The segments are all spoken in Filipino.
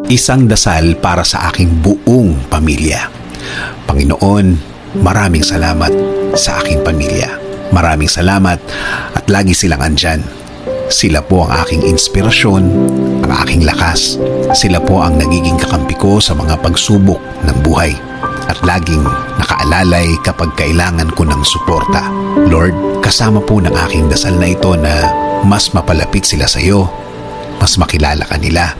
Isang dasal para sa aking buong pamilya. Panginoon, maraming salamat sa aking pamilya. Maraming salamat at lagi silang andyan. Sila po ang aking inspirasyon, ang aking lakas. Sila po ang nagiging kakampi ko sa mga pagsubok ng buhay. At laging nakaalalay kapag kailangan ko ng suporta. Lord, kasama po ng aking dasal na ito na mas mapalapit sila sa iyo, mas makilala ka nila,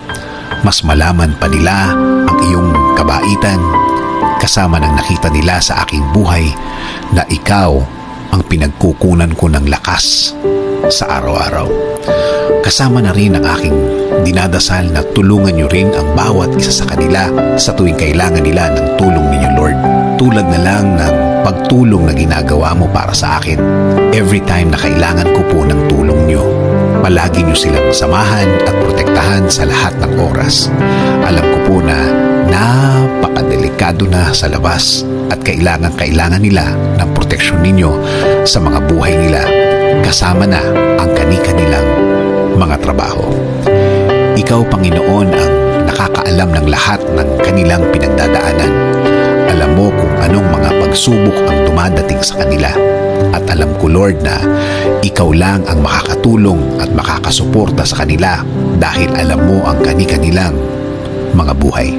mas malaman pa nila ang iyong kabaitan, kasama ng nakita nila sa aking buhay na ikaw ang pinagkukunan ko ng lakas sa araw-araw. Kasama na rin ang aking dinadasal na tulungan niyo rin ang bawat isa sa kanila sa tuwing kailangan nila ng tulong ninyo, Lord. Tulad na lang ng pagtulong na ginagawa mo para sa akin. Every time na kailangan ko po ng tulong niyo, palagi niyo silang samahan at protektahan sa lahat ng oras. Alam ko po na napakadelikado na sa labas at kailangan nila ng proteksyon ninyo sa mga buhay nila, kasama na ang kani-kanilang mga trabaho. Ikaw, Panginoon, ang nakakaalam ng lahat ng kanilang pinagdadaanan. Alam mo kung anong mga pagsubok ang dumadating sa kanila. At alam ko, Lord, na ikaw lang ang makakatulong at makakasuporta sa kanila dahil alam mo ang kani-kanilang mga buhay.